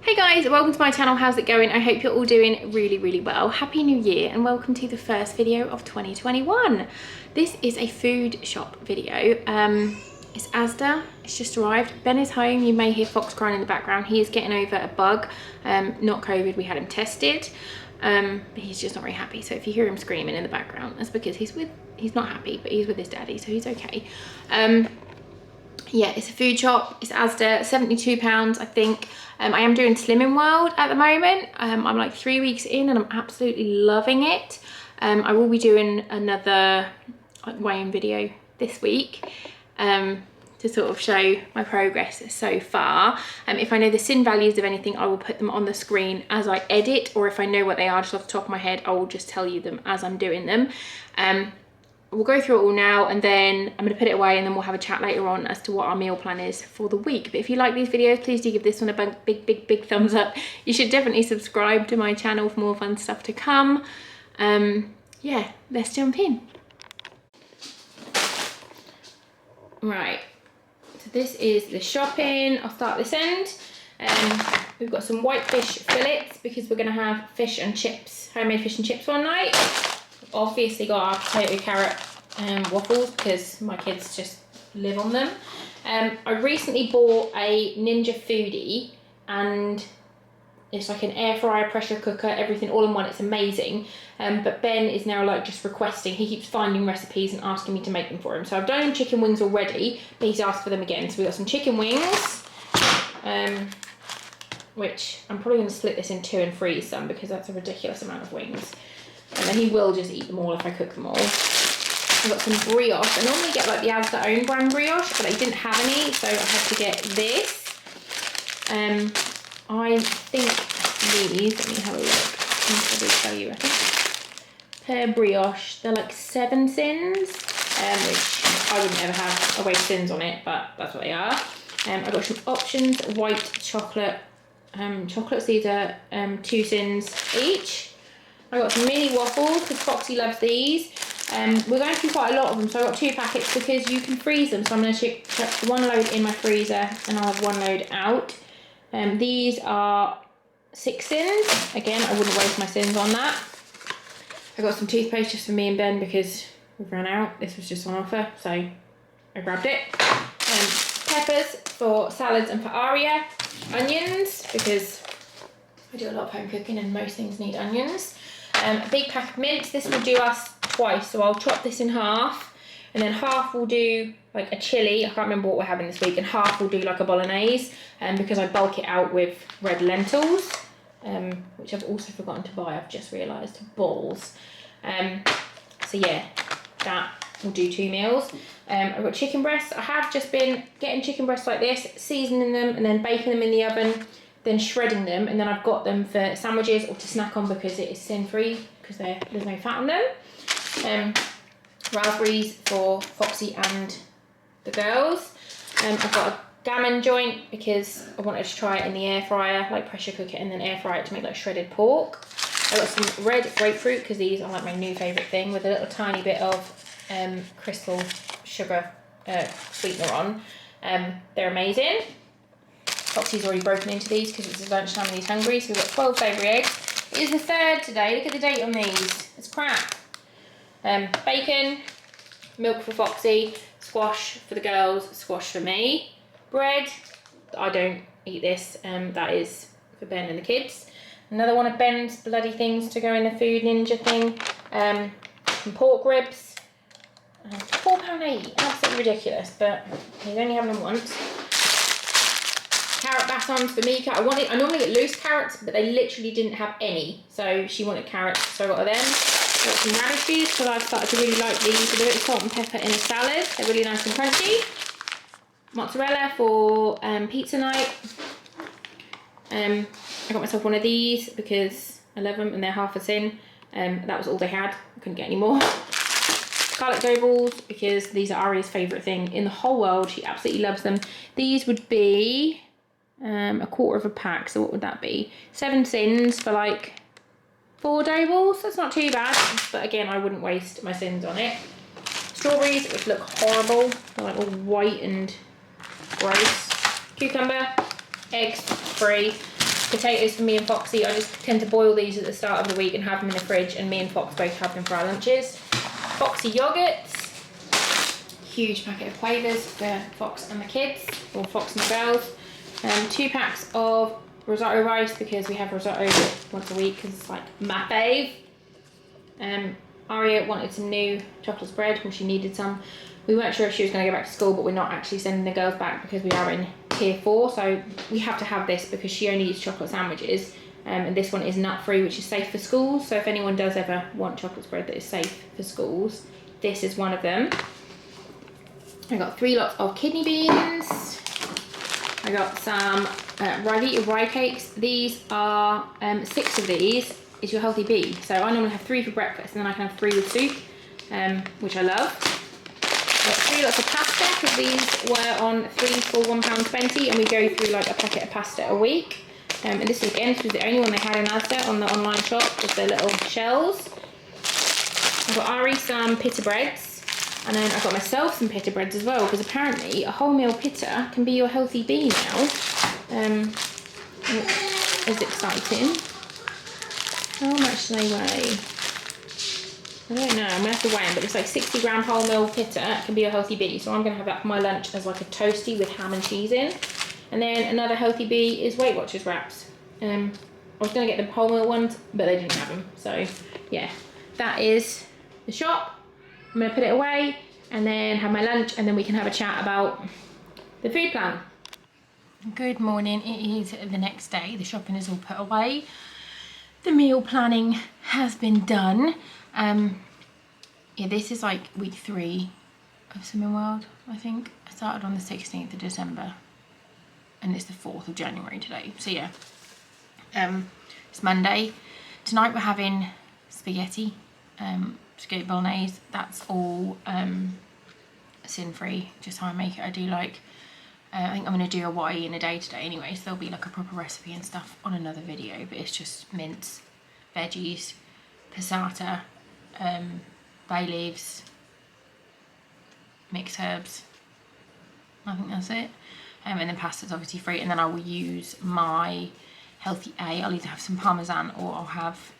Hey guys, welcome to my channel. How's it going? I hope you're all doing really well. Happy New Year and welcome to the first video of 2021. This is a food shop video. It's Asda. It's just arrived. Ben is home. You may hear Fox crying in the background. He is getting over a bug, not COVID. We had him tested, but he's just not very happy. So if you hear him screaming in the background, that's because he's not happy, but he's with his daddy, so he's okay. Yeah, it's a food shop. It's Asda, £72, I think. I am doing Slimming World at the moment. I'm like 3 weeks in and I'm absolutely loving it. I will be doing another weighing video this week to sort of show my progress so far. If I know the sin values of anything, I will put them on the screen as I edit, or if I know what they are just off the top of my head, I will just tell you them as I'm doing them. We'll go through it all now and then I'm going to put it away and then we'll have a chat later on as to what our meal plan is for the week. But if you like these videos, please do give this one a big thumbs up. You should definitely subscribe to my channel for more fun stuff to come. Yeah, let's jump in. Right, so this is the shopping. I'll start this end. We've got some white fish fillets because we're going to have fish and chips, homemade fish and chips one night. Obviously got our potato carrot waffles because my kids just live on them. I recently bought a Ninja Foodie and it's like an air fryer, pressure cooker, everything all in one. It's amazing. But Ben is now like just requesting. He keeps finding recipes and asking me to make them for him. So I've done him chicken wings already, but he's asked for them again. So we got some chicken wings, which I'm probably going to split this in two and freeze some because that's a ridiculous amount of wings. And then he will just eat them all if I cook them all. I've got some brioche. I normally get like the Asda own brand brioche, but I didn't have any, so I had to get this. I think these, let me have a look. I'll probably tell you, I think. Per brioche, they're like 7 sins, which I wouldn't ever have a waste sins on it, but that's what they are. I've got some options, white chocolate. Chocolates, these are 2 sins each. I got some mini waffles because Foxy loves these. We're going through quite a lot of them, so I got 2 packets because you can freeze them. So I'm going to chuck one load in my freezer and I'll have one load out. These are 6 sins. Again, I wouldn't waste my sins on that. I got some toothpaste just for me and Ben because we've run out. This was just on offer, so I grabbed it. Peppers for salads and for Aria. Onions because I do a lot of home cooking and most things need onions. A big pack of mince. This will do us twice, so I'll chop this in half and then half will do like a chili. I can't remember what we're having this week, and half will do like a bolognaise because I bulk it out with red lentils, which I've also forgotten to buy. I've just realised. Balls. So yeah, that will do 2 meals. I've got chicken breasts. I have just been getting chicken breasts like this, seasoning them and then baking them in the oven, then shredding them, and then I've got them for sandwiches or to snack on because it is sin-free because there's no fat on them. Raspberries for Foxy and the girls. I've got a gammon joint because I wanted to try it in the air fryer, like pressure cook it and then air fry it to make like shredded pork. I've got some red grapefruit because these are like my new favourite thing with a little tiny bit of crystal sugar sweetener on. They're amazing. Foxy's already broken into these because it's his lunchtime and he's hungry, so we've got 12 savoury eggs. It is the 3rd today. Look at the date on these. It's crap. Bacon, milk for Foxy, squash for the girls, squash for me. Bread, I don't eat this, that is for Ben and the kids. Another one of Ben's bloody things to go in the food ninja thing. Some pork ribs. £4.80, absolutely ridiculous, but he's only having them once. Carrot batons for Mika. I normally get loose carrots, but they literally didn't have any. So she wanted carrots, so I got her them. Got some radishes, because I've started to really like these. A bit of salt and pepper in a salad. They're really nice and crunchy. Mozzarella for pizza night. I got myself one of these because I love them and they're half a sin. That was all they had. I couldn't get any more. Garlic dough balls because these are Aria's favourite thing in the whole world. She absolutely loves them. These would be a quarter of a pack, so what would that be? 7 sins for like 4 dough balls. That's not too bad, but again I wouldn't waste my sins on it. Strawberries, which look horrible, they're like all white and gross. Cucumber, eggs free. potatoes for me and Foxy. I just tend to boil these at the start of the week and have them in the fridge, and me and Fox both have them for our lunches. Foxy yogurts, huge packet of Quavers for Fox and the kids, or Fox and the girls. 2 packs of risotto rice, because we have risotto once a week because it's like my fave. Aria wanted some new chocolate spread, well, she needed some. We weren't sure if she was going to go back to school, but we're not actually sending the girls back because we are in tier 4, so we have to have this because she only eats chocolate sandwiches, and this one is nut free, which is safe for schools. So if anyone does ever want chocolate spread that is safe for schools, this is one of them. I got 3 lots of kidney beans. I got some Rivita rye cakes. These are 6 of these is your healthy bee. So I normally have 3 for breakfast, and then I can have 3 with soup, which I love. Got 3 lots of pasta, because these were on 3 for £1.20, and we go through like a packet of pasta a week. And this was the only one they had in Asda on the online shop, with their little shells. I got Ari some pita breads, and then I got myself some pita breads as well, because apparently a wholemeal pita can be your healthy bee now. Is exciting. How much do they weigh? I don't know, I'm going to have to weigh them, but it's like 60 gram wholemeal pita can be a healthy bee. So I'm going to have that for my lunch as like a toasty with ham and cheese in. And then another healthy bee is Weight Watchers wraps. I was going to get the wholemeal ones, but they didn't have them. So yeah, that is the shop. I'm going to put it away and then have my lunch, and then we can have a chat about the food plan. Good morning, it is the next day. The shopping is all put away. The meal planning has been done. Yeah, this is like week 3 of Swimming World, I think. I started on the 16th of December and it's the 4th of January today. So yeah, it's Monday. Tonight we're having spaghetti, spaghetti bolognaise. That's all sin-free, just how I make it. I do like, I think I'm going to do a what I eat in a day today anyway, so there'll be like a proper recipe and stuff on another video, but it's just mince, veggies, passata, bay leaves, mixed herbs. I think that's it. And then pasta's obviously free, and then I will use my healthy A. I'll either have some parmesan or I'll have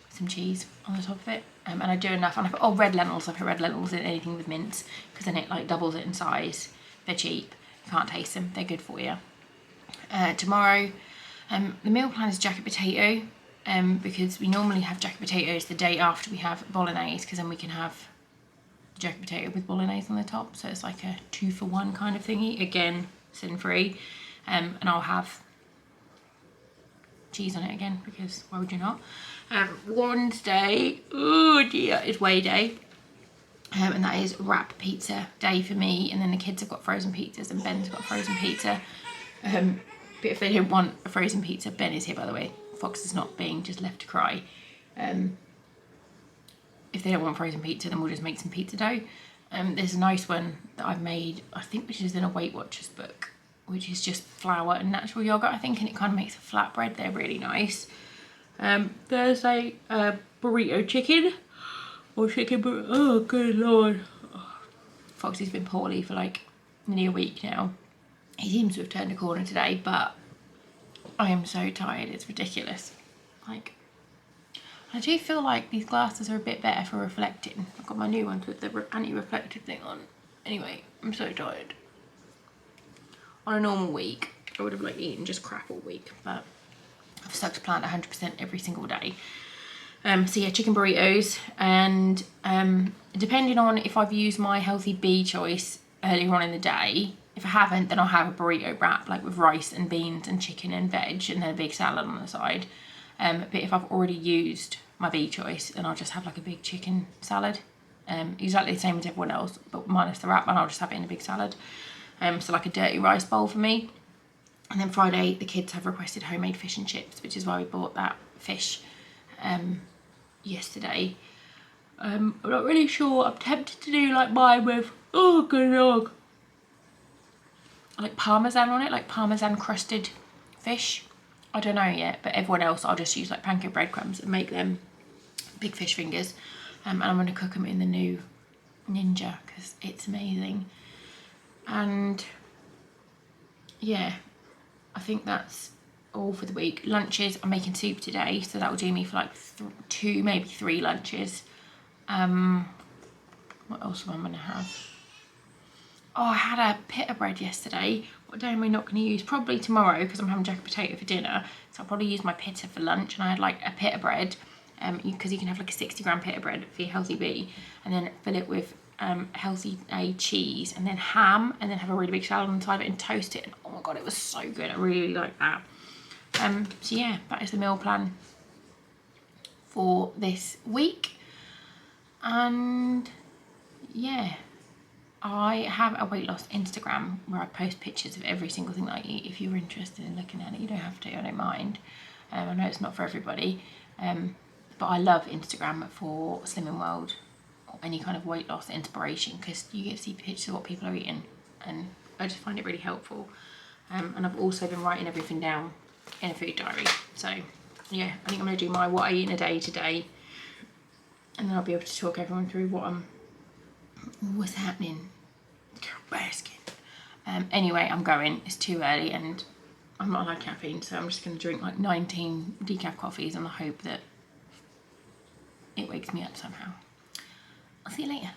some cheese on the top of it. And I do enough, and I put red lentils. I put red lentils in anything with mince, because then it like doubles it in size. They're cheap, you can't taste them, they're good for you. Tomorrow, the meal plan is jacket potato. Because we normally have jacket potatoes the day after we have bolognese, because then we can have the jacket potato with bolognese on the top, so it's like a 2-for-1 kind of thingy. Again, sin-free, and I'll have cheese on it again, because why would you not? Wednesday, oh dear, is weigh day, and that is wrap pizza day for me, and then the kids have got frozen pizzas and Ben's got frozen pizza. But if they don't want a frozen pizza, Ben is here by the way. Fox is not being just left to cry. If they don't want frozen pizza, then we'll just make some pizza dough. There's a nice one that I've made, I think, which is in a Weight Watchers book, which is just flour and natural yogurt, I think, and it kind of makes a flatbread. They're really nice. There's a burrito chicken, or chicken burrito. Oh, good lord. Foxy's been poorly for like nearly a week now. He seems to have turned a corner today, but I am so tired, it's ridiculous. Like, I do feel like these glasses are a bit better for reflecting. I've got my new ones with the anti-reflective thing on. Anyway, I'm so tired. On a normal week, I would have like eaten just crap all week, but I've stuck to plan 100% every single day. So yeah, chicken burritos, and depending on if I've used my healthy bee choice earlier on in the day, if I haven't, then I'll have a burrito wrap, like with rice and beans and chicken and veg, and then a big salad on the side. But if I've already used my bee choice, then I'll just have like a big chicken salad. Exactly the same as everyone else, but minus the wrap, and I'll just have it in a big salad. So like a dirty rice bowl for me. And then Friday, the kids have requested homemade fish and chips, which is why we bought that fish yesterday. I'm not really sure. I'm tempted to do like mine with, oh good lord, like parmesan on it, like parmesan crusted fish. I don't know yet, but everyone else I'll just use like pancake breadcrumbs and make them big fish fingers. And I'm going to cook them in the new Ninja because it's amazing. And yeah, I think that's all for the week. Lunches, I'm making soup today, so that will do me for like 2, maybe 3 lunches. What else am I going to have? Oh, I had a pita bread yesterday. What day am I not going to use? Probably tomorrow, because I'm having jacket potato for dinner. So I'll probably use my pita for lunch. And I had like a pita bread, because you can have like a 60-gram pita bread for your healthy B, and then fill it with healthy A cheese, and then ham, and then have a really big salad on the side of it and toast it. And oh my god, it was so good. I really like that. So yeah, that is the meal plan for this week. And yeah, I have a weight loss Instagram where I post pictures of every single thing that I eat. If you're interested in looking at it, you don't have to, I don't mind. I know it's not for everybody, but I love Instagram for Slimming World or any kind of weight loss inspiration, because you get to see pictures of what people are eating, and I just find it really helpful. And I've also been writing everything down in a food diary. So yeah, I think I'm going to do my what I eat in a day today, and then I'll be able to talk everyone through what's happening. Basking. Anyway, I'm going. It's too early and I'm not allowed caffeine, so I'm just going to drink like 19 decaf coffees on the hope that it wakes me up somehow. I'll see you later.